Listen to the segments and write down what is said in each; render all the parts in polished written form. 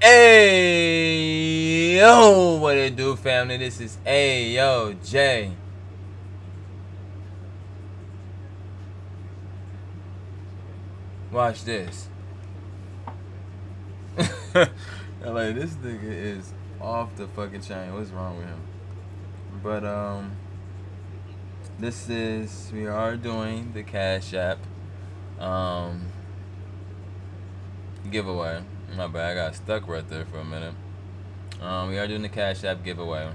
Hey, yo, what it do, family? This is Ayyoojwatchthis. Watch this. Like, this nigga is off the fucking chain. What's wrong with him? But we are doing the Cash App giveaway. My bad, I got stuck right there for a minute. We are doing the Cash App giveaway.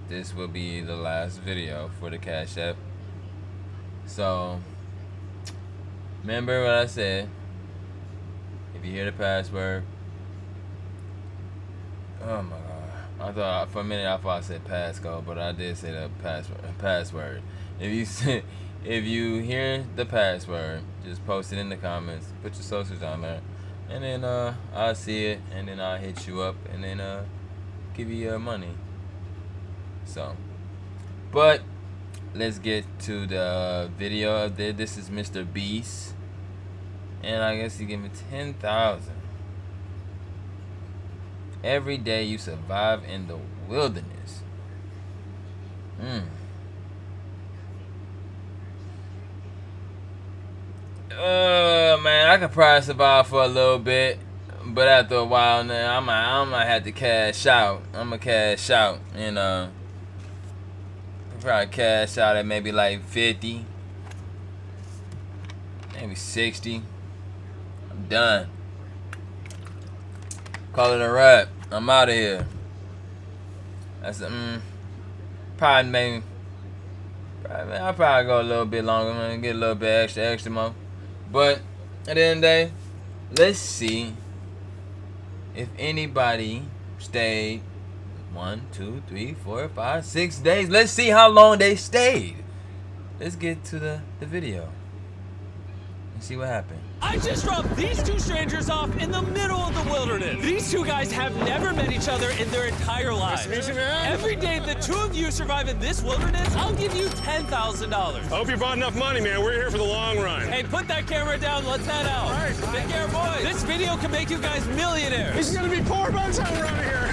This will be the last video for the Cash App. So remember what I said. If you hear the password, oh my god! I thought for a minute I said passcode, but I did say the password. If you hear the password, just post it in the comments. Put your socials on there, and then I'll see it, and then I'll hit you up, and then give you your money. So, but let's get to the video of this. This is Mr. Beast, and I guess he gave me 10,000. Every day you survive in the wilderness. Man, I could probably survive for a little bit, but after a while, now I'm gonna have to cash out. I'm gonna cash out, and probably cash out at maybe like 50, maybe 60. I'm done. Call it a wrap. I'm out of here. That's probably maybe. I'll probably go a little bit longer. I'm gonna get a little bit extra more. But at the end of the day, let's see if anybody stayed 1, 2, 3, 4, 5, 6 days. Let's see how long they stayed. Let's get to the video and see what happened. I just dropped these two strangers off in the middle of the wilderness. These two guys have never met each other in their entire lives. Nice to meet you, man. Every day the two of you survive in this wilderness, I'll give you $10,000. I hope you brought enough money, man. We're here for the long run. Hey, put that camera down. Let's head out. All right. Take care, boys. This video can make you guys millionaires. He's gonna be poor by the time we're out of here.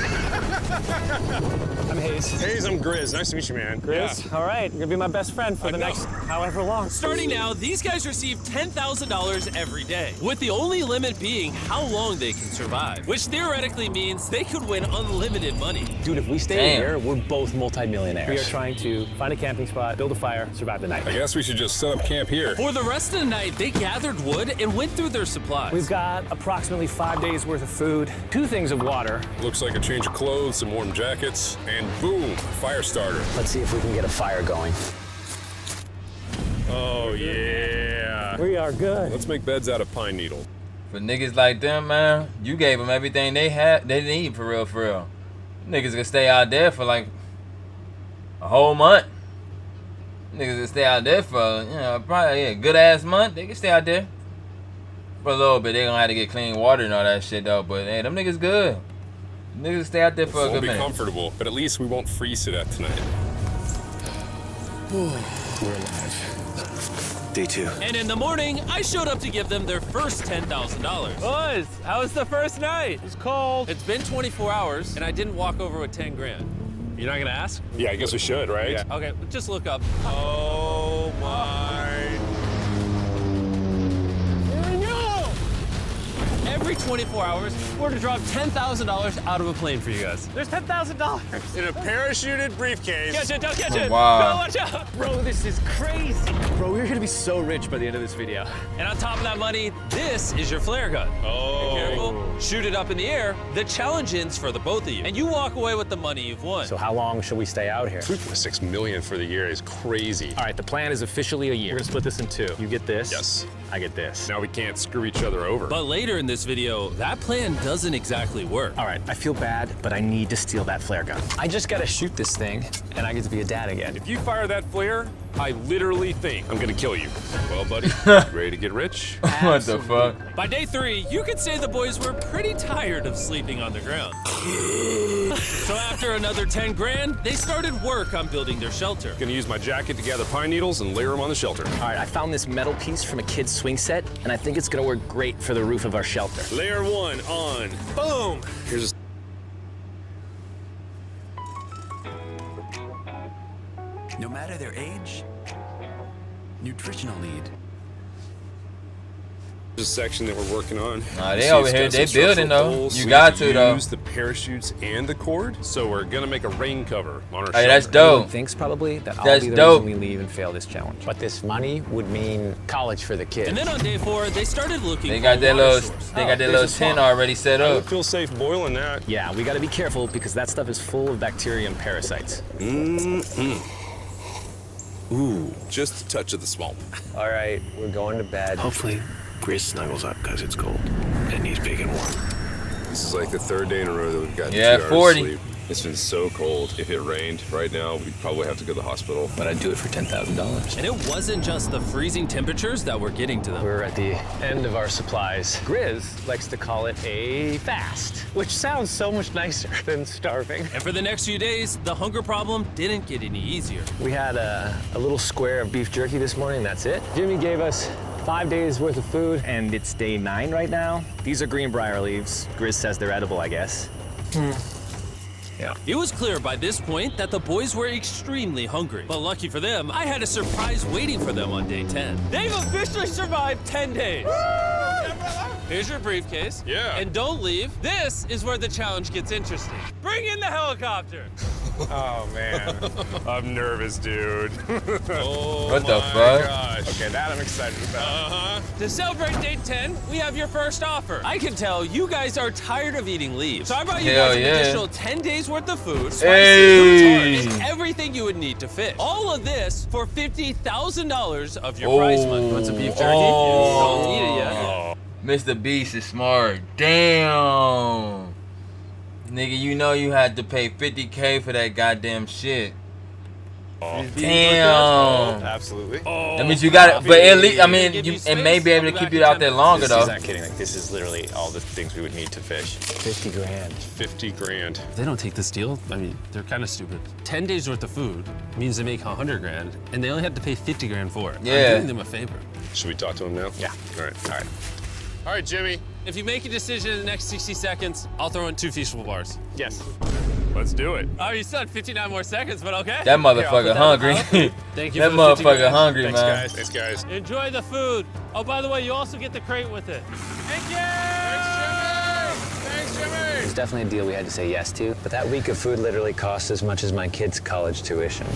I'm Hayes. Hayes, I'm Grizz. Nice to meet you, man. Grizz? Yeah. All right, you're gonna be my best friend for the next however long. Starting now, these guys receive $10,000 every day, with the only limit being how long they can survive, which theoretically means they could win unlimited money. Dude, if we stay Damn. here, we're both multimillionaires. We are trying to find a camping spot, build a fire, survive the night. I guess we should just set up camp here. For the rest of the night, they gathered wood and went through their supplies. We've got approximately 5 days worth of food, 2 things of water. Looks like a change of clothes, some warm jackets, and boom, fire starter. Let's see if we can get a fire going. Oh yeah. We are good. Let's make beds out of pine needle. For niggas like them, man, you gave them everything they need for real, for real. Niggas can stay out there for like a whole month. Niggas can stay out there for, probably a good ass month. They can stay out there for a little bit. They gonna have to get clean water and all that shit though. But hey, them niggas good. Niggas stay out there for a Won't good be minute. comfortable, but at least we won't freeze to death tonight. We're alive. Day 2. And in the morning, I showed up to give them their first $10,000. Boys, how was the first night? It's cold. It's been 24 hours, and I didn't walk over with 10 grand. You're not gonna ask? Yeah, I guess we should, right? Yeah. Okay, just look up. Oh my. Every 24 hours, we're to drop $10,000 out of a plane for you guys. There's $10,000. In a parachuted briefcase. Catch it, don't catch it. Wow. No, watch out. Bro, this is crazy. Bro, we're gonna be so rich by the end of this video. And on top of that money, this is your flare gun. Oh. Be careful, shoot it up in the air. The challenge ends for the both of you. And you walk away with the money you've won. So how long should we stay out here? 3.6 million for the year is crazy. All right, the plan is officially a year. We're gonna split this in 2. You get this. Yes. I get this. Now we can't screw each other over. But later in this video, that plan doesn't exactly work. All right, I feel bad, but I need to steal that flare gun. I just gotta shoot this thing, and I get to be a dad again. If you fire that flare, I literally think I'm gonna kill you. Well, buddy, ready to get rich? What the fuck? By day 3, you could say the boys were pretty tired of sleeping on the ground. So after another 10 grand, they started work on building their shelter. Gonna use my jacket to gather pine needles and layer them on the shelter. All right, I found this metal piece from a kid's swing set, and I think it's gonna work great for the roof of our shelter. Layer 1 on. Boom! Here's a No matter their age, nutritional need. section that we're working on. Nah, they See, over it's here, got they some building structural though. poles, You so we got can to though. use the parachutes and the cord. So we're gonna make a rain cover on our Hey, that's shelter. dope. Everyone thinks probably that I'll That's be the dope. reason we leave and fail this challenge. But this money would mean college for the kids. And then on day 4, they started looking They for got that water little, source. they got that There's little a tent swamp. already set I up. would feel safe boiling that. Yeah, we gotta be careful because that stuff is full of bacteria and parasites. Ooh, just a touch of the swamp. All right, we're going to bed. Hopefully, Grizz snuggles up because it's cold and he's big and warm. This is like the third day in a row that we've gotten Yeah, 2 hours 40. of sleep. It's been so cold. If it rained right now, we'd probably have to go to the hospital. But I'd do it for $10,000. And it wasn't just the freezing temperatures that were getting to them. We're at the end of our supplies. Grizz likes to call it a fast, which sounds so much nicer than starving. And for the next few days, the hunger problem didn't get any easier. We had a little square of beef jerky this morning, that's it. Jimmy gave us 5 days worth of food, and it's day 9 right now. These are greenbrier leaves. Grizz says they're edible, I guess. Yeah. It was clear by this point that the boys were extremely hungry. But lucky for them, I had a surprise waiting for them on day 10. They've officially survived 10 days. Here's your briefcase. Yeah. And don't leave. This is where the challenge gets interesting. Bring in the helicopter. Oh man, I'm nervous, dude. Oh What the my fuck? Gosh. Okay, that I'm excited about. To celebrate day 10, we have your first offer. I can tell you guys are tired of eating leaves. So I brought you Hell guys an yeah. additional 10 days worth of food, spices, Hey. fruits, and everything you would need to fish. All of this for $50,000 of your prize money. Want some beef jerky? Oh. Don't eat it yet. Mr. Beast is smart. Damn. Nigga, you know you had to pay 50K for that goddamn shit. Damn. Absolutely. That means you got it, but at least, I mean, Give you, you it may space. be able to Come keep back you in out 10 there minutes. longer though. He's not kidding. Like, this is literally all the things we would need to fish. 50 grand. 50 grand. They don't take this deal. I mean, they're kind of stupid. 10 days worth of food means they make 100 grand, and they only have to pay 50 grand for it. Yeah. I'm doing them a favor. Should we talk to him now? Yeah. All right. All right. All right, Jimmy. If you make a decision in the next 60 seconds, I'll throw in 2 feasible bars. Yes. Let's do it. Oh, you still had 59 more seconds, but okay. That motherfucker hungry. Thank you That for the 50 motherfucker grand. hungry, Thanks, man. guys. Thanks, guys. Enjoy the food. Oh, by the way, you also get the crate with it. Thank you! Thanks, Jimmy. It's definitely a deal we had to say yes to, but that week of food literally costs as much as my kids' college tuition.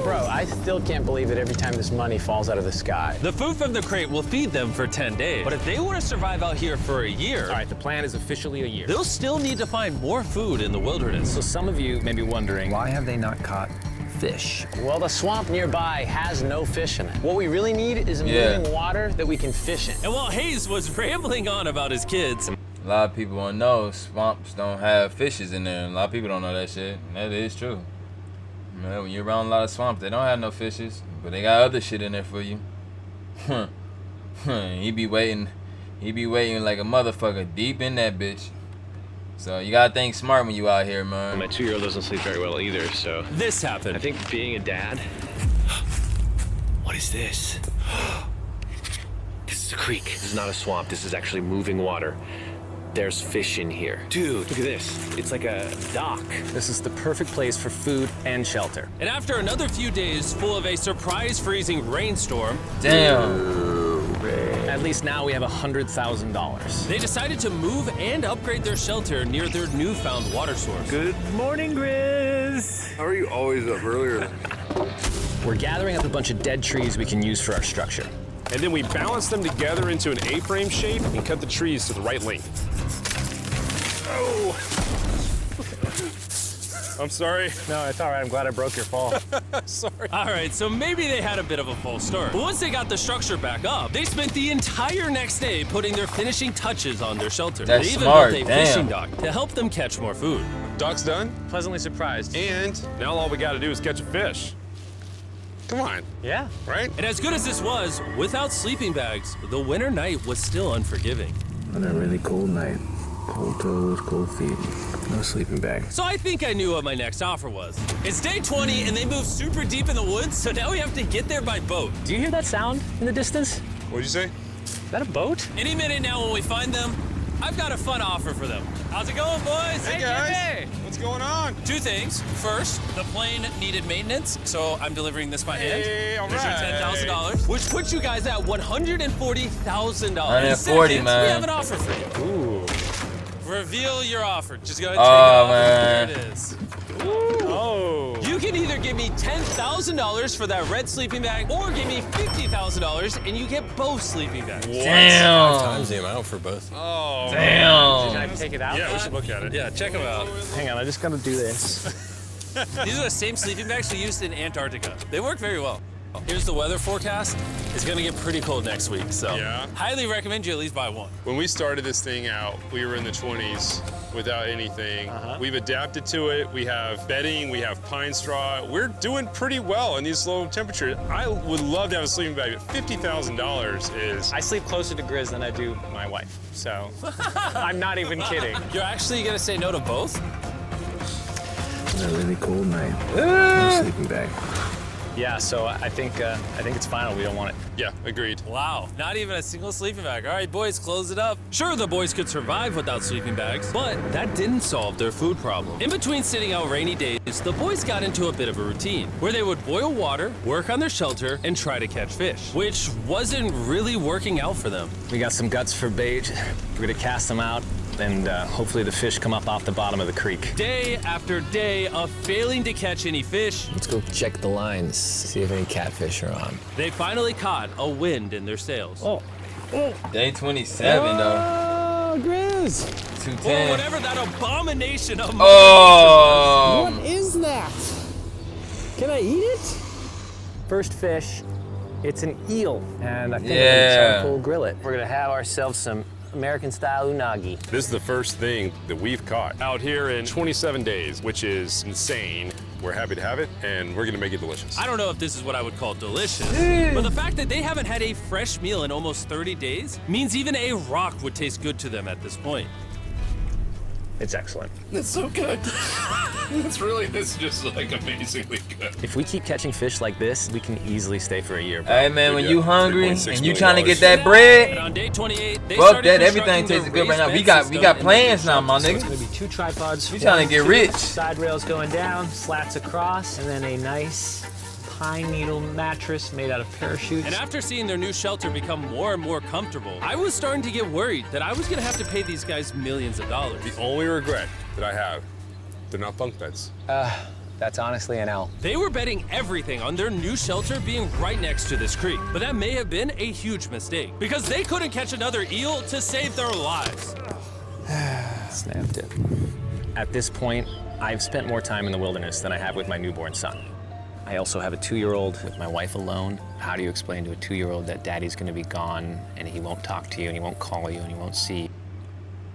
Bro, I still can't believe it every time this money falls out of the sky. The food from the crate will feed them for 10 days. But if they want to survive out here for a year, All right, the plan is officially a year. they'll still need to find more food in the wilderness. So some of you may be wondering, Why have they not caught fish? Well, the swamp nearby has no fish in it. What we really need is Yeah. moving water that we can fish in. And while Hayes was rambling on about his kids, A lot of people want to know swamps don't have fishes in there. A lot of people don't know that shit. That is true. Man, when you're around a lot of swamps, they don't have no fishes, but they got other shit in there for you. He be waiting like a motherfucker deep in that bitch. So you gotta think smart when you out here, man. My 2-year-old doesn't sleep very well either, so this happened. I think being a dad. What is this? This is a creek. This is not a swamp. This is actually moving water. There's fish in here. Dude, look at this. It's like a dock. this is the perfect place for food and shelter. And after another few days full of a surprise freezing rainstorm, Damn. At least now we have $100,000. they decided to move and upgrade their shelter near their newfound water source. Good morning, Grizz. How are you always up earlier? We're gathering up a bunch of dead trees we can use for our structure. And then we balance them together into an A-frame shape and cut the trees to the right length. Oh. I'm sorry. No, it's all right. I'm glad I broke your fall. Sorry. All right, so maybe they had a bit of a false start. But once they got the structure back up, they spent the entire next day putting their finishing touches on their shelter. That's They even smart, built a damn. fishing dock to help them catch more food. Duck's done. Pleasantly surprised. And now all we gotta do is catch a fish. Come on, Yeah. right? And as good as this was, without sleeping bags, the winter night was still unforgiving. On a really cold night. Cold toes, cold feet. No sleeping bag. So I think I knew what my next offer was. It's day 20 and they moved super deep in the woods, so now we have to get there by boat. Do you hear that sound in the distance? What'd you say? Is that a boat? Any minute now when we find them, I've got a fun offer for them. How's it going, boys? Hey guys, what's going on? Two things. First, the plane needed maintenance, so I'm delivering this by hand. Hey, all There's your right. $10,000, which puts you guys at $140,000. $140, Second, man. we have an offer for you. Ooh. Reveal your offer. Just go ahead and take it Oh, off. man. There it is. Oh. You can either give me $10,000 for that red sleeping bag, or give me $50,000 and you get both sleeping bags. Damn. Times the amount for both. Oh. Damn. Can I take it out? Yeah, we should look at it. Yeah, check them out. Hang on, I just gotta do this. These are the same sleeping bags we used in Antarctica. They work very well. Here's the weather forecast. It's gonna get pretty cold next week, so Yeah. highly recommend you at least buy one. When we started this thing out, we were in the 20s without anything. We've adapted to it. We have bedding, we have pine straw. We're doing pretty well in these low temperatures. I would love to have a sleeping bag, but $50,000 is... I sleep closer to Grizz than I do my wife, so I'm not even kidding. You're actually gonna say no to both? On a really cold night. No sleeping bag. Yeah, so I think it's final. We don't want it. Yeah, agreed. Wow, not even a single sleeping bag. All right, boys, close it up. Sure, the boys could survive without sleeping bags, but that didn't solve their food problem. In between sitting out rainy days, the boys got into a bit of a routine where they would boil water, work on their shelter, and try to catch fish, which wasn't really working out for them. We got some guts for bait. We're gonna cast them out, and hopefully the fish come up off the bottom of the creek. Day after day of failing to catch any fish, Let's go check the lines, see if any catfish are on. they finally caught a wind in their sails. Oh, Day 27, though. oh, Grizz! Or 210. whatever that abomination of Oh. What is that? Can I eat it? First fish, it's an eel, and I think Yeah. we're gonna charcoal grill it. We're gonna have ourselves some American-style unagi. This is the first thing that we've caught out here in 27 days, which is insane. We're happy to have it, and we're gonna make it delicious. I don't know if this is what I would call delicious, but the fact that they haven't had a fresh meal in almost 30 days means even a rock would taste good to them at this point. It's excellent. It's so good. It's just like amazingly good. If we keep catching fish like this, we can easily stay for a year. Bro. Hey, man, when you hungry $3.6 and you trying to get million. that bread, And on day 28, they fuck started that. Everything constructing tastes the good right now. raised We got bed system in plans the now, my So it's nigga. gonna be 2 tripods. You trying to get rich. Side rails going down, slats across, and then a nice pine needle mattress made out of parachutes. And after seeing their new shelter become more and more comfortable, I was starting to get worried that I was gonna have to pay these guys millions of dollars. The only regret that I have, they're not bunk beds. That's honestly an L. They were betting everything on their new shelter being right next to this creek, but that may have been a huge mistake because they couldn't catch another eel to save their lives. Snapped it. At this point, I've spent more time in the wilderness than I have with my newborn son. I also have a 2-year-old with my wife alone. How do you explain to a 2-year-old that daddy's gonna be gone and he won't talk to you and he won't call you and he won't see you?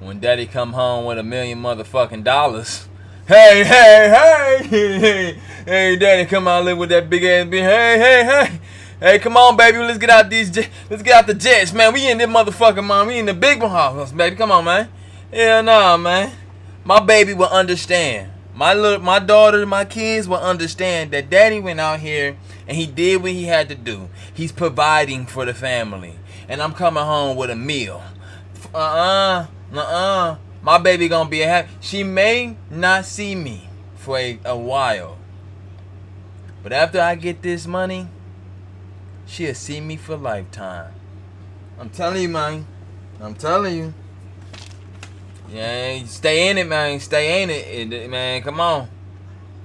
When daddy come home with $1 million motherfucking dollars. Hey, hey, hey, hey, daddy, come on, live with that big ass bitch. Hey, come on, baby, let's get out the jets, man. We in this motherfucker, man. We in the big one house, baby. Come on, man. Yeah, nah, man. My baby will understand. My daughter, my kids will understand that daddy went out here and he did what he had to do. He's providing for the family, and I'm coming home with a meal. My baby gonna be happy. She may not see me for a while, but after I get this money, she'll see me for lifetime. I'm telling you, man. I'm telling you. Yeah, stay in it, man. Stay in it, man. Come on.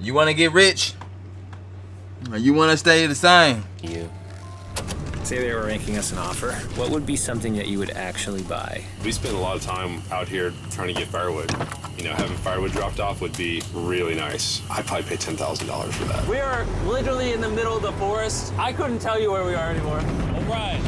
You wanna get rich? Or you wanna stay the same? You. Say they were making us an offer. What would be something that you would actually buy? We spend a lot of time out here trying to get firewood. You know, having firewood dropped off would be really nice. I'd probably pay $10,000 for that. We are literally in the middle of the forest. I couldn't tell you where we are anymore. All right.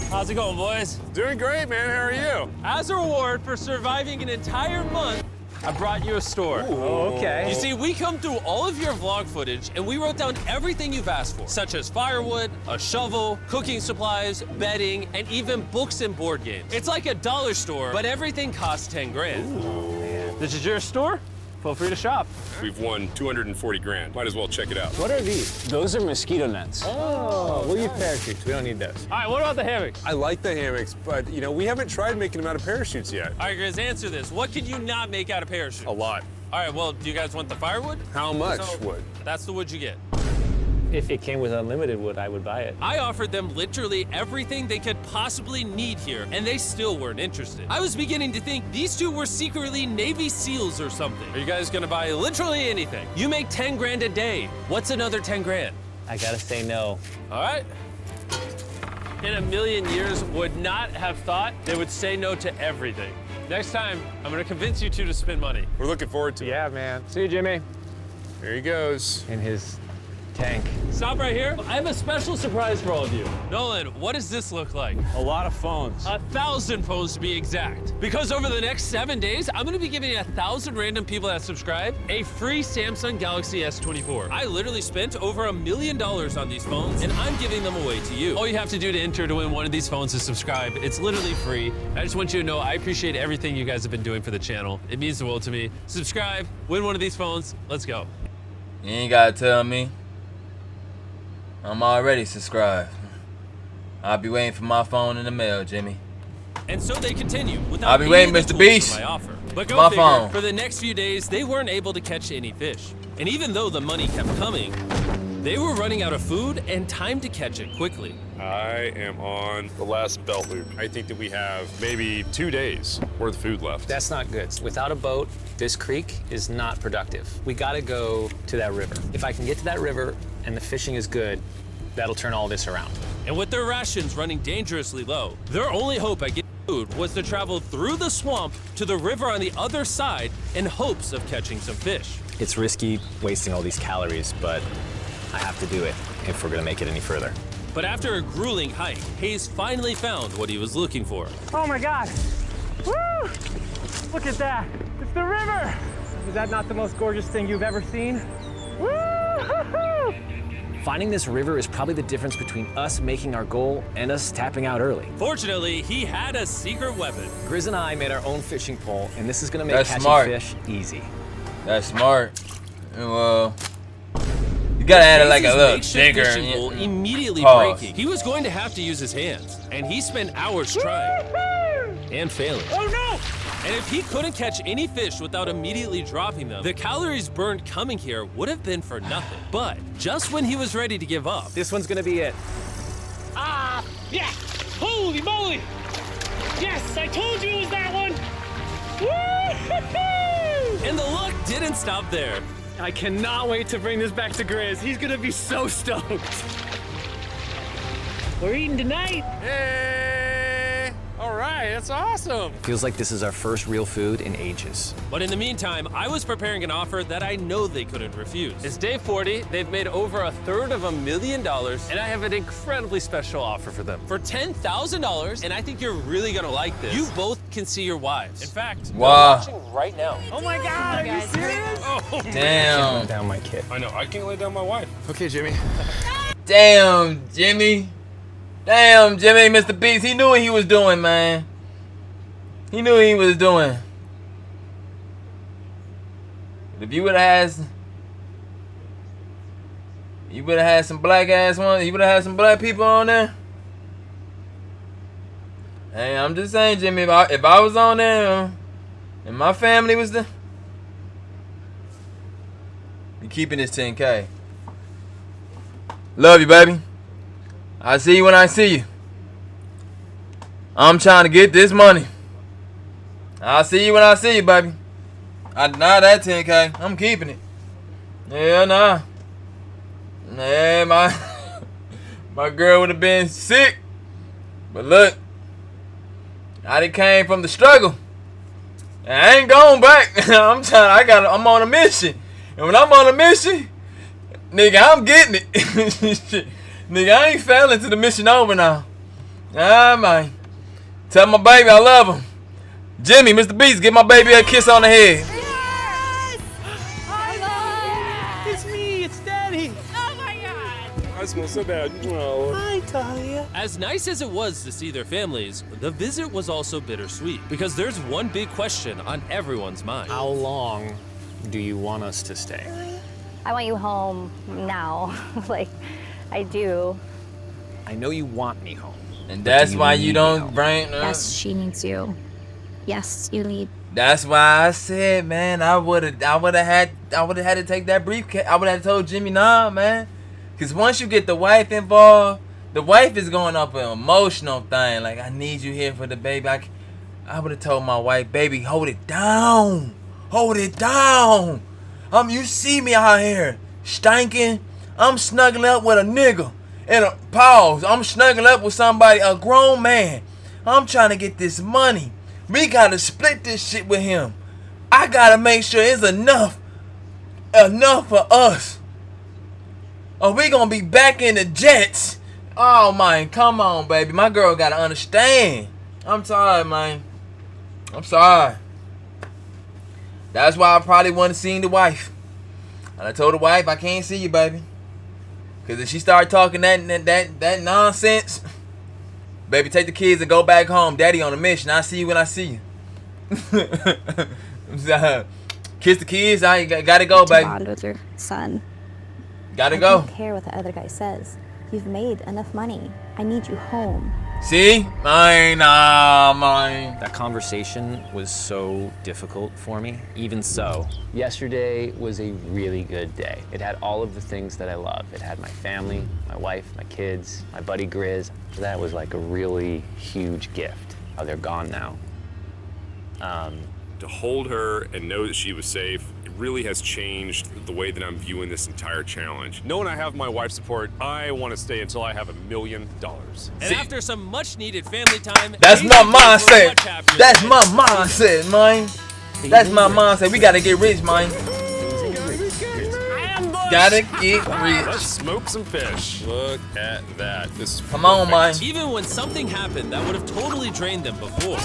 How's it going, boys? Doing great, man. How are you? As a reward for surviving an entire month I brought you a store. Oh, okay. You see, we come through all of your vlog footage and we wrote down everything you've asked for, such as firewood, a shovel, cooking supplies, bedding, and even books and board games. It's like a dollar store, but everything costs 10 grand. This is your store? Feel free to shop. We've won 240 grand. Might as well check it out. What are these? Those are mosquito nets. Oh, we'll use parachutes. We don't need those. All right, what about the hammocks? I like the hammocks, but you know, we haven't tried making them out of parachutes yet. All right, Grizz, answer this. What can you not make out of parachutes? A lot. All right, well, do you guys want the firewood? How much So, wood? That's the wood you get. If it came with unlimited wood, I would buy it. I offered them literally everything they could possibly need here, and they still weren't interested. I was beginning to think these two were secretly Navy SEALs or something. Are you guys gonna buy literally anything? You make 10 grand a day. What's another 10 grand? I gotta say no. All right. In a million years, would not have thought they would say no to everything. Next time, I'm gonna convince you two to spend money. We're looking forward to it. Yeah, man. See you, Jimmy. There he goes. In his tank. Stop right here. I have a special surprise for all of you. Nolan, what does this look like? A lot of phones. 1,000 phones to be exact. Because over the next 7 days, I'm gonna be giving 1,000 random people that subscribe a free Samsung Galaxy S24. I literally spent over $1 million on these phones, and I'm giving them away to you. All you have to do to enter to win one of these phones is subscribe. It's literally free. I just want you to know I appreciate everything you guys have been doing for the channel. It means the world to me. Subscribe, win one of these phones. Let's go. You ain't gotta tell me. I'm already subscribed. I'll be waiting for my phone in the mail, Jimmy. And so they continue without I'll be waiting, needing the Mr. tools Beast. for my offer. But go My figure, phone. for the next few days, they weren't able to catch any fish. And even though the money kept coming, they were running out of food and time to catch it quickly. I am on the last belt loop. I think that we have maybe 2 days worth of food left. That's not good. Without a boat, this creek is not productive. We gotta go to that river. If I can get to that river and the fishing is good, that'll turn all this around. And with their rations running dangerously low, their only hope at getting food was to travel through the swamp to the river on the other side in hopes of catching some fish. It's risky wasting all these calories, but I have to do it if we're gonna make it any further. But after a grueling hike, Hayes finally found what he was looking for. Oh my God! Woo! Look at that! It's the river! Is that not the most gorgeous thing you've ever seen? Woo! Finding this river is probably the difference between us making our goal and us tapping out early. Fortunately, he had a secret weapon. Grizz and I made our own fishing pole, and this is gonna make That's catching smart. fish easy. That's smart. Well, you gotta add it like a Hayes' little makeshift bigger. fishing pole immediately Pause. breaking. He was going to have to use his hands, and he spent hours trying and failing. Oh no! And if he couldn't catch any fish without immediately dropping them, the calories burned coming here would have been for nothing. But just when he was ready to give up, This one's gonna be it. Ah, yeah! Holy moly! Yes, I told you it was that one! Woo-hoo-hoo! and the luck didn't stop there. I cannot wait to bring this back to Grizz. He's gonna be so stoked. We're eating tonight. Hey! All right, that's awesome. Feels like this is our first real food in ages. But in the meantime, I was preparing an offer that I know they couldn't refuse. It's day 40, they've made over $250,000, and I have an incredibly special offer for them. For $10,000, and I think you're really gonna like this, you both can see your wives. In fact, they're Wow. watching right now. Oh my God, are you serious? Oh, Damn. Down my kid. I know, I can't lay down my wife. Okay, Jimmy. Damn, Jimmy. Damn, Jimmy, Mr. Beast. He knew what he was doing, man. He knew what he was doing. If you would have had some black ass ones, you would have had some black people on there. Hey, I'm just saying, Jimmy, if I was on there and my family was there, you keeping this 10K. Love you, baby. I see you when I see you. I'm trying to get this money. I'll see you when I see you, baby. Nah, that 10K. I'm keeping it. Yeah, nah. Yeah, my girl would have been sick. But look, I done came from the struggle. And I ain't going back. I'm on a mission. And when I'm on a mission, nigga, I'm getting it. Nigga, I ain't failing till the mission over now. Ah, man. Tell my baby I love him. Jimmy, Mr. Beast, give my baby a kiss on the head. it smells so bad. Oh. Hi, Talia. As nice as it was to see their families, the visit was also bittersweet because there's one big question on everyone's mind. How long do you want us to stay? I want you home now. Like, I do. I know you want me home. And that's why you don't bring. Yes, she needs you. Yes, you need. That's why I said, man, I would have had to take that briefcase. I would have told Jimmy, nah, man, because once you get the wife involved, the wife is going up an emotional thing. Like, I need you here for the baby. I would have told my wife, baby, hold it down, hold it down. You see me out here stinking. I'm snuggling up with a nigga. And pause. I'm snuggling up with somebody, a grown man. I'm trying to get this money. We gotta split this shit with him. I gotta make sure it's enough for us. Or we gonna be back in the Jets. Oh man, come on, baby. My girl gotta understand. I'm sorry, man. I'm sorry. That's why I probably want to see the wife. And I told the wife I can't see you, baby. Cause if she started talking that nonsense, baby, take the kids and go back home. Daddy on a mission. I'll see you when I see you. Kiss the kids. I gotta go, baby. Bond with your son. Gotta I go. don't care what the other guy says. You've made enough money. I need you home. See? Mine. That conversation was so difficult for me. Even so, yesterday was a really good day. It had all of the things that I love. It had my family, my wife, my kids, my buddy Grizz. That was like a really huge gift. Oh, they're gone now. To hold her and know that she was safe, it really has changed the way that I'm viewing this entire challenge. Knowing I have my wife's support, I want to stay until I have $1 million. And after some much-needed family time, That's my mindset. That's my mindset, man. That's my mindset. We gotta get rich, man. Gotta get rich. Let's smoke some fish. Look at that. This is Come on, man. even when something happened that would have totally drained them before,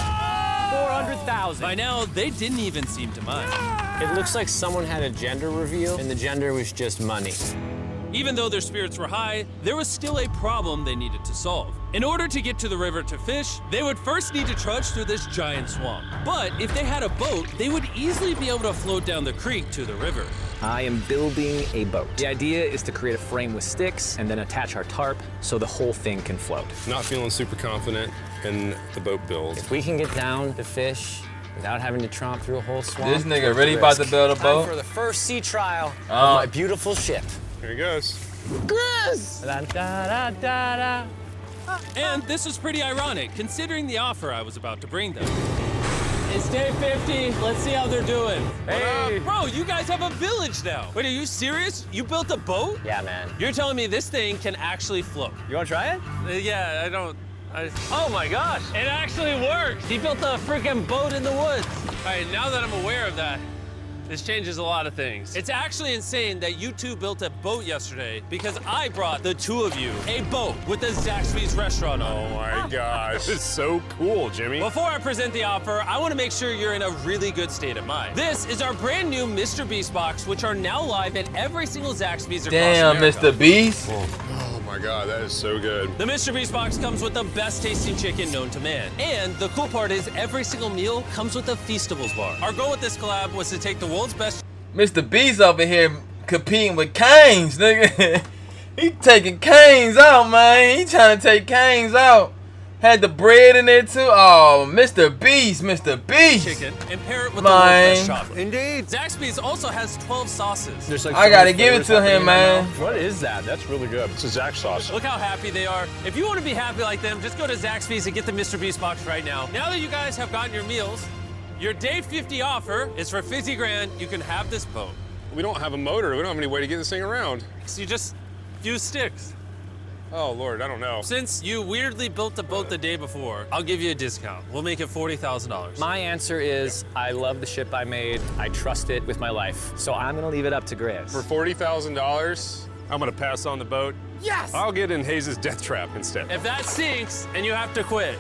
400,000. by now they didn't even seem to mind. It looks like someone had a gender reveal, and the gender was just money. Even though their spirits were high, there was still a problem they needed to solve. In order to get to the river to fish, they would first need to trudge through this giant swamp. But if they had a boat, they would easily be able to float down the creek to the river. I am building a boat. The idea is to create a frame with sticks and then attach our tarp so the whole thing can float. Not feeling super confident in the boat build. If we can get down to fish without having to tromp through a whole swamp. This nigga really about to build a boat? Time for the first sea trial of my beautiful ship. Here he goes. And this was pretty ironic, considering the offer I was about to bring them. It's day 50. Let's see how they're doing. Hey. Bro, you guys have a village now. Wait, are you serious? You built a boat? Yeah, man. You're telling me this thing can actually float? You want to try it? Yeah, oh my gosh, it actually works. He built a freaking boat in the woods. All right, now that I'm aware of that, this changes a lot of things. It's actually insane that you two built a boat yesterday because I brought the two of you a boat with the Zaxby's restaurant on it. Oh my gosh. This is so cool, Jimmy. Before I present the offer, I want to make sure you're in a really good state of mind. This is our brand new Mr. Beast box, which are now live at every single Zaxby's across Damn, America. Mr. Beast. Oh my God, that is so good. The Mr. Beast box comes with the best tasting chicken known to man. And the cool part is every single meal comes with a Feastables bar. Our goal with this collab was to take the world's best. Mr. Beast over here competing with Canes, nigga. He taking Canes out, man. He trying to take Canes out. Had the bread in there too. Oh, Mr. Beast, Mr. Beast. Chicken and pair it with the world's best chocolate. Indeed. Zaxby's also has 12 sauces. I gotta give it to him, man. What is that? That's really good. It's a Zach sauce. Look how happy they are. If you want to be happy like them, just go to Zaxby's and get the Mr. Beast box right now. Now that you guys have gotten your meals, your day 50 offer is for $50 grand. You can have this boat. We don't have a motor. We don't have any way to get this thing around. So you just use sticks. Oh, Lord, I don't know. Since you weirdly built the boat the day before, I'll give you a discount. We'll make it $40,000. My answer is I love the ship I made. I trust it with my life. So I'm going to leave it up to Grizz. For $40,000, I'm going to pass on the boat. Yes! I'll get in Hayes' death trap instead. If that sinks and you have to quit,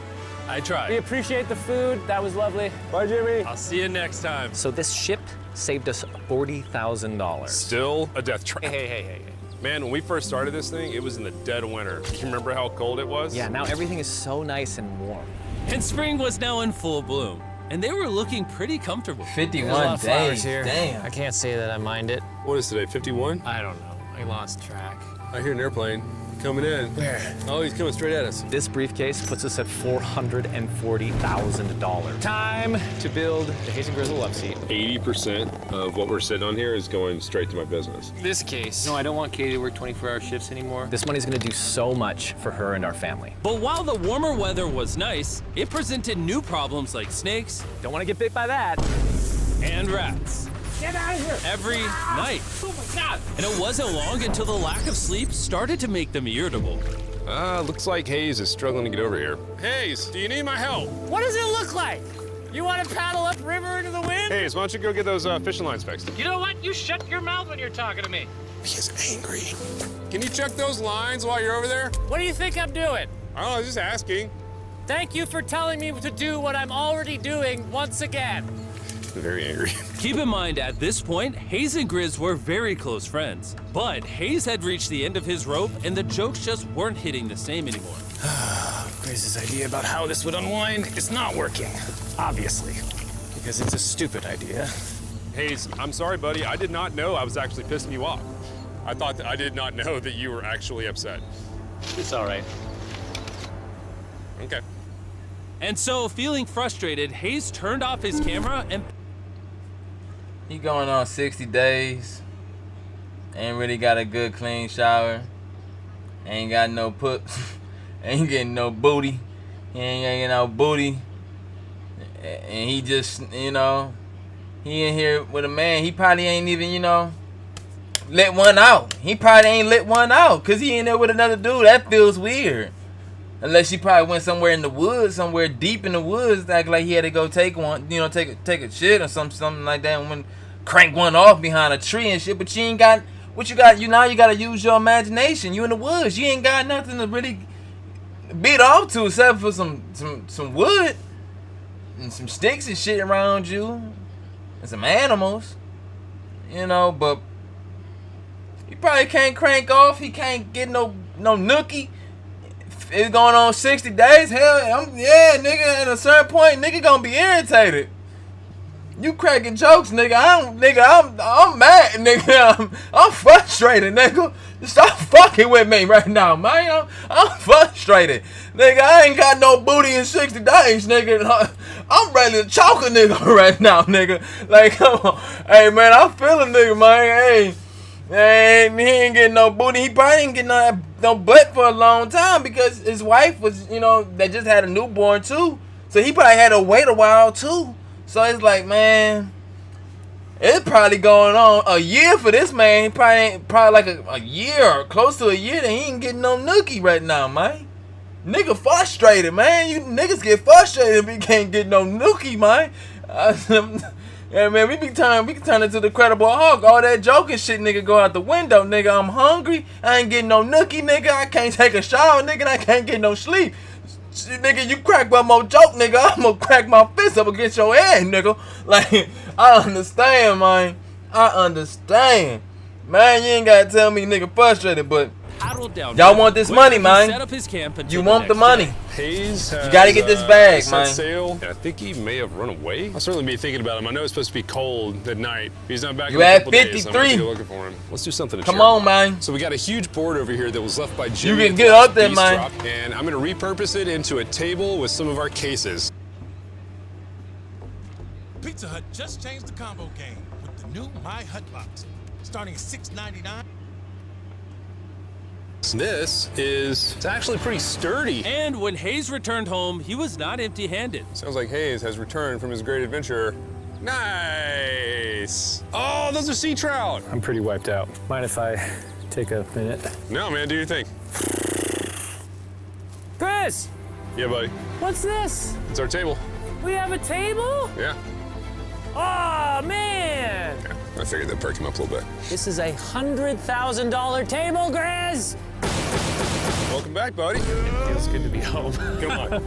I tried. We appreciate the food. That was lovely. Bye, Jimmy. I'll see you next time. So this ship saved us $40,000. Still a death trap. Hey. Man, when we first started this thing, it was in the dead of winter. You remember how cold it was? Yeah, now everything is so nice and warm. And spring was now in full bloom, and they were looking pretty comfortable. 51 days. here. Damn. I can't say that I mind it. What is today, 51? I don't know. I lost track. I hear an airplane coming in. Where? Oh, he's coming straight at us. This briefcase puts us at $440,000. Time to build the Haze and Grizzle love seat. 80% of what we're sitting on here is going straight to my business. This case. No, I don't want Katie to work 24-hour shifts anymore. This money's gonna do so much for her and our family. But while the warmer weather was nice, it presented new problems like snakes Don't wanna get bit by that. and rats. Get out of here! Every night. Oh my God! And it wasn't long until the lack of sleep started to make them irritable. Looks like Hayes is struggling to get over here. Hayes, do you need my help? What does it look like? You want to paddle upriver into the wind? Hayes, why don't you go get those fishing lines fixed? You know what? You shut your mouth when you're talking to me. He is angry. Can you check those lines while you're over there? What do you think I'm doing? I don't know, just asking. Thank you for telling me to do what I'm already doing once again. Very angry. Keep in mind, at this point, Hayes and Grizz were very close friends. But Hayes had reached the end of his rope, and the jokes just weren't hitting the same anymore. Griz's idea about how this would unwind is not working. Obviously. Because it's a stupid idea. Hayes, I'm sorry, buddy. I did not know I was actually pissing you off. I did not know that you were actually upset. It's all right. Okay. And so, feeling frustrated, Hayes turned off his camera and... He going on 60 days. Ain't really got a good clean shower. Ain't got no ain't getting no booty. He ain't getting no booty. And he just, you know, he in here with a man. He probably ain't even, you know, let one out. He probably ain't let one out because he in there with another dude. That feels weird. Unless he probably went somewhere in the woods, somewhere deep in the woods, act like he had to go take one, you know, take a shit or something like that, and when crank one off behind a tree and shit. But you ain't got what you got. You gotta use your imagination. You in the woods. You ain't got nothing to really beat off to except for some wood and some sticks and shit around you and some animals, you know. But he probably can't crank off. He can't get no nookie. It's going on 60 days. Hell, yeah, nigga. At a certain point, nigga gonna be irritated. You cracking jokes, nigga. I'm mad, nigga. I'm frustrated, nigga. Stop fucking with me right now, man. I'm frustrated, nigga. I ain't got no booty in 60 days, nigga. I'm ready to choke a nigga right now, nigga. Like, come on, hey man, I feel a nigga, man. Hey, he ain't getting no booty. He probably ain't getting no butt for a long time because his wife was, you know, they just had a newborn too. So he probably had to wait a while too. So it's like, man, it's probably going on a year for this man. He probably like a year or close to a year that he ain't getting no nookie right now, man. Nigga frustrated, man. You niggas get frustrated if he can't get no nookie, man. Yeah, man, we can turn into the Credible Hulk. All that joking shit, nigga, go out the window, nigga. I'm hungry. I ain't getting no nookie, nigga. I can't take a shower, nigga. And I can't get no sleep. Nigga, you crack one more joke, nigga, I'm gonna crack my fist up against your head, nigga. Like, I understand, man. I understand. Man, you ain't gotta tell me nigga frustrated, but y'all want this money, man. Set up his camp you want the money. Hayes has, you gotta get this bag, man. Sail. I think he may have run away. I'll certainly be thinking about him. I know it's supposed to be cold at night. He's not back you in a at couple 53. days. I'm gonna go looking for him. Let's do something to Come cheer on, him man. So we got a huge board over here that was left by Jimmy. You can get up there, man. Drop, and I'm gonna repurpose it into a table with some of our cases. Pizza Hut just changed the combo game with the new My Hut Box, starting at $6.99. This it's actually pretty sturdy. And when Hayes returned home, he was not empty-handed. Sounds like Hayes has returned from his great adventure. Nice. Oh, those are sea trout. I'm pretty wiped out. Mind if I take a minute? No, man, do your thing. Chris! Yeah, buddy. What's this? It's our table. We have a table? Yeah. Oh, man! Yeah, I figured that'd perk him up a little bit. This is a $100,000 table, Grizz! Welcome back, buddy. It feels good to be home. Come on.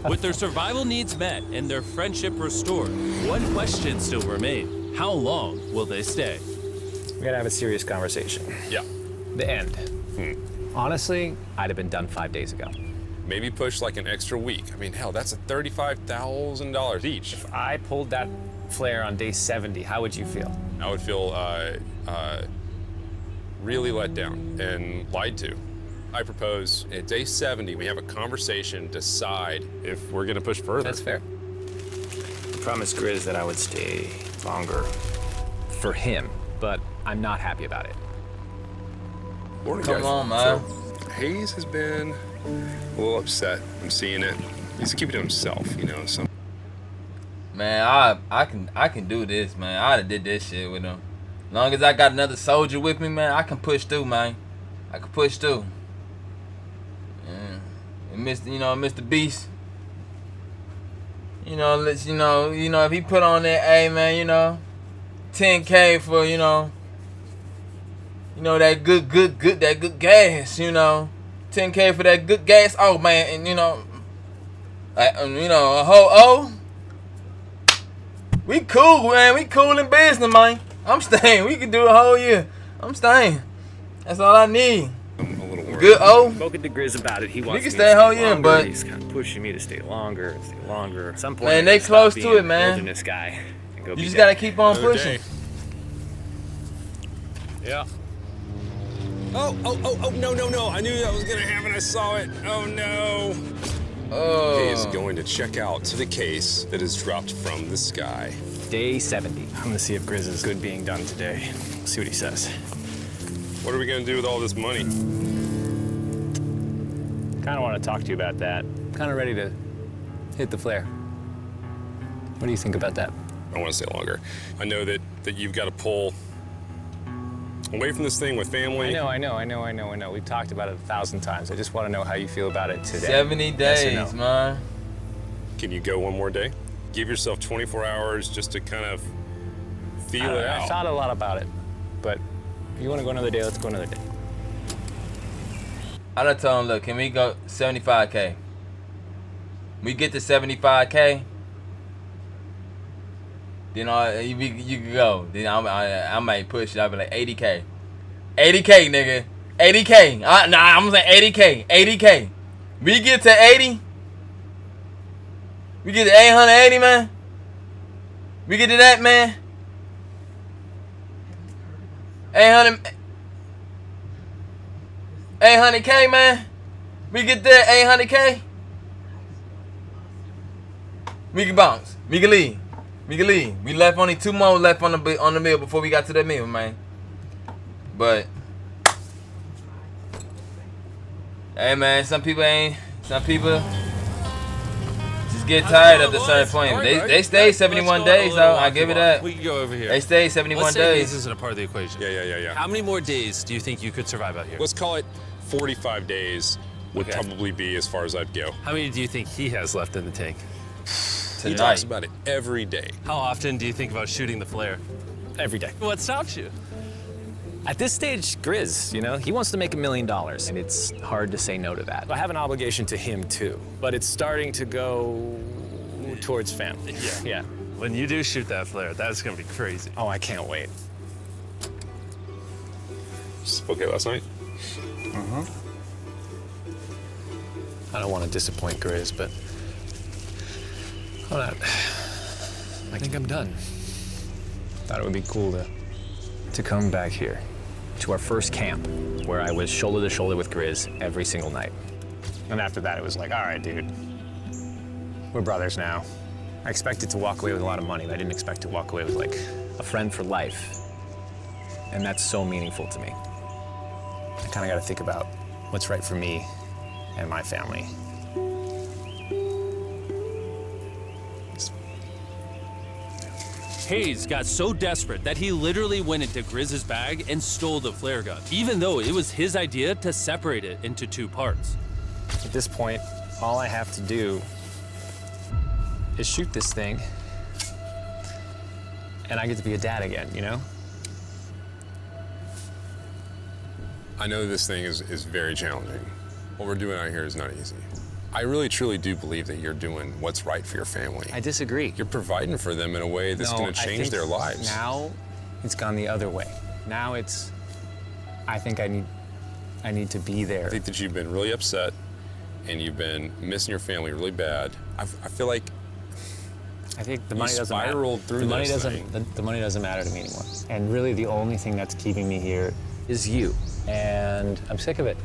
With their survival needs met and their friendship restored, one question still remained. How long will they stay? We gotta have a serious conversation. Yeah. The end. Honestly, I'd have been done 5 days ago. Maybe push like an extra week. I mean, hell, that's $35,000 each. If I pulled that flare on day 70, how would you feel? I would feel really let down and lied to. I propose at day 70, we have a conversation, decide if we're gonna push further. That's fair. I promised Grizz that I would stay longer for him, but I'm not happy about it. Morning, Come guys. on, man. So, Hayes has been a little upset. I'm seeing it. He's keeping it to himself, you know. So. Man, I can do this, man. I'd have did this shit with him. As long as I got another soldier with me, man, I can push through, man. I can push through. Yeah. And Mr. Beast. Let's if he put on that, hey man, 10K for, that good gas, 10K for that good gas. Oh man, and a whole we cool, man. We cool in business, man. I'm staying. We can do a whole year. I'm staying. That's all I need. I'm a little worried. Good O. Spoken to Grizz about it. He wants can me stay a to whole stay year, longer. but he's kind of pushing me to stay longer. At some point, Man, I'm they gonna close stop to being it, man. a wilderness guy and go You be just that. gotta keep on Another pushing. day. Yeah. Oh, no. I knew that was gonna happen. I saw it. Oh, no. Oh. He is going to check out to the case that is dropped from the sky. Day 70. I'm gonna see if Grizz is good being done today. See what he says. What are we gonna do with all this money? Kind of want to talk to you about that. Kind of ready to hit the flare. What do you think about that? I want to stay longer. I know that you've got to pull away from this thing with family. I know. We've talked about it 1,000 times. I just want to know how you feel about it today. 70 Yes or days, no? man. Can you go one more day? Give yourself 24 hours just to kind of feel it I out. thought a lot about it, but if you want to go another day, let's go another day. I done told him, look, can we go 75K? We get to 75K, then you can go. Then I might push it. I'll be like 80K. 80K, nigga. 80K. I'm saying 80K. 80K. We get to 80. We get to 880, man. We get to that, man. 800K, man. We get there, 800K. We can bounce. We can leave. We left only 2 more left on the meal before we got to that meal, man. But hey, man, some people just get tired at a certain point. They stayed 71 days, though. I give it that. We can go over here. They stayed 71 Let's say days. this isn't a part of the equation. Yeah. How many more days do you think you could survive out here? Let's call it 45 days would Okay. probably be as far as I'd go. How many do you think he has left in the tank? He talks about it every day. How often do you think about shooting the flare? Every day. What stops you? At this stage, Grizz, he wants to make $1 million, and it's hard to say no to that. I have an obligation to him, too, but it's starting to go towards family. Yeah. When you do shoot that flare, that's gonna be crazy. Oh, I can't wait. Okay, last night? I don't want to disappoint Grizz, but I think I'm done. Thought it would be cool to come back here to our first camp where I was shoulder to shoulder with Grizz every single night. And after that, it was like, all right, dude, we're brothers now. I expected to walk away with a lot of money, but I didn't expect to walk away with like a friend for life. And that's so meaningful to me. I kind of got to think about what's right for me and my family. Hayes got so desperate that he literally went into Grizz's bag and stole the flare gun, even though it was his idea to separate it into 2 parts. At this point, all I have to do is shoot this thing, and I get to be a dad again, I know this thing is very challenging. What we're doing out here is not easy. I really, truly do believe that you're doing what's right for your family. I disagree. You're providing for them in a way that's going to change their lives. Now it's gone the other way. Now I think I need I need to be there. I think that you've been really upset and you've been missing your family really bad. I feel like I think the you money doesn't matter. spiraled through the money this doesn't. thing. The money doesn't matter to me anymore. And really, the only thing that's keeping me here is you. And I'm sick of it.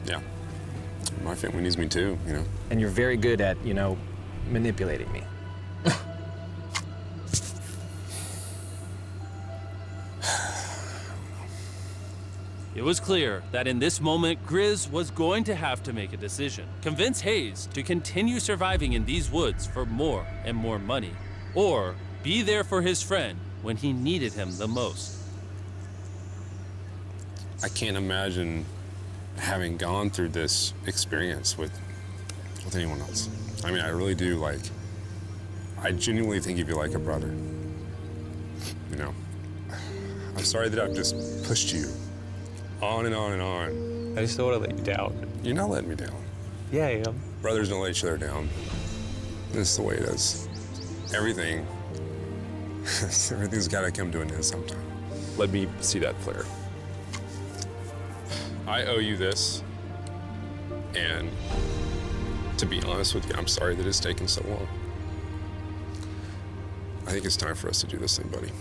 Yeah. My family needs me too, you know. And you're very good at, you know, manipulating me. It was clear that in this moment, Grizz was going to have to make a decision. Convince Hayes to continue surviving in these woods for more and more money, or be there for his friend when he needed him the most. I can't imagine having gone through this experience with anyone else. I mean, I really do, like, I genuinely think of you like a brother. You know, I'm sorry that I've just pushed you on and on and on. I just don't want to let you down. You're not letting me down. Yeah, I am. Brothers don't let each other down. This is the way it is. Everything's got to come to an end sometime. Let me see that flare. I owe you this, and to be honest with you, I'm sorry that it's taken so long. I think it's time for us to do this thing, buddy.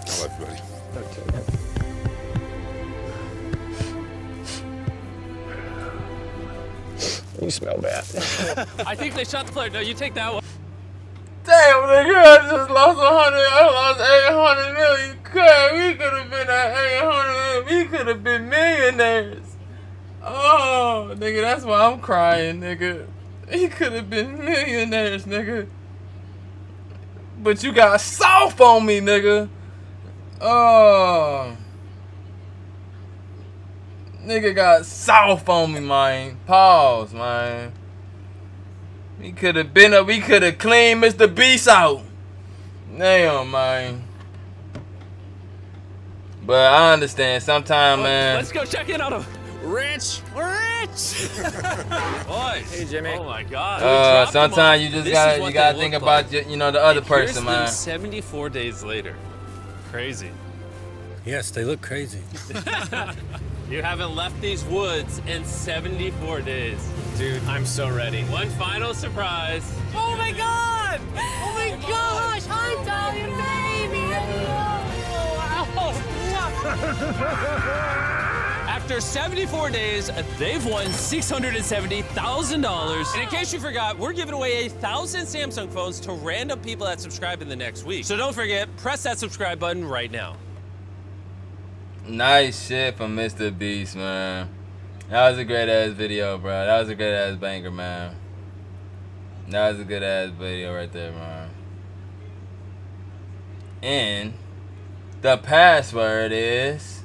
I love you, buddy. Okay. You smell bad. I think they shot the player. No, you take that one. Damn, nigga, I just lost 100. I lost 800 million. God, we could have been at 800 million. We could have been millionaires. Oh, nigga, that's why I'm crying, nigga. We could have been millionaires, nigga. But you got soft on me, nigga. Oh. Nigga got soft on me, man. Pause, man. We could have been up. We could have cleaned Mr. Beast out. Damn, man. But I understand. Sometimes, man. Let's go check in on him. Rich! Rich! Boys. Hey, Jimmy. Oh my God. Sometimes you just gotta think about the other person, man. 74 days later. Crazy. Yes, they look crazy. You haven't left these woods in 74 days. Dude, I'm so ready. One final surprise. Oh my God! Oh my gosh! Hi, Dolly, baby! After 74 days, they've won $670,000. And in case you forgot, we're giving away 1,000 Samsung phones to random people that subscribe in the next week. So don't forget, press that subscribe button right now. Nice shit from Mr. Beast, man. That was a great ass video, bro. That was a great ass banger, man. That was a good ass video right there, man. And the password is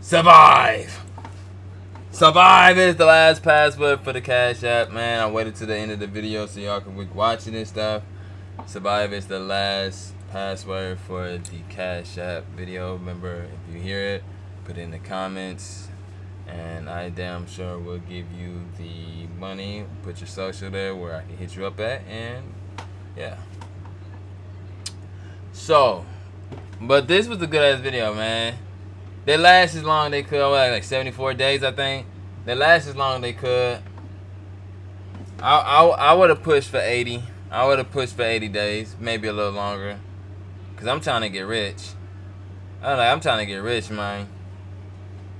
survive. Survive is the last password for the Cash App, man. I waited to the end of the video so y'all can be watching this stuff. Survive is the last password for the Cash App video. Remember, if you hear it, put it in the comments, and I damn sure will give you the money. Put your social there where I can hit you up at, and yeah. So, but this was a good ass video, man. They last as long as they could. Like 74 days, I think. They last as long as they could. I would have pushed for 80. I would have pushed for 80 days, maybe a little longer. Cause I'm trying to get rich. I'm trying to get rich, man.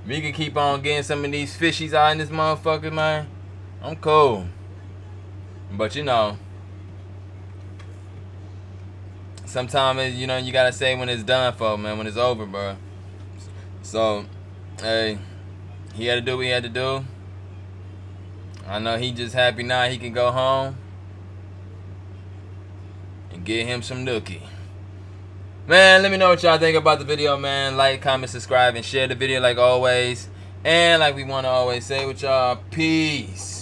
We can keep on getting some of these fishies out in this motherfucker, man. I'm cool. But you know, sometimes you gotta say when it's done for, man. When it's over, bro. So, hey, he had to do what he had to do. I know he just happy now he can go home and get him some nookie. Man, let me know what y'all think about the video, man. Like, comment, subscribe, and share the video like always. And like we want to always say with y'all, peace.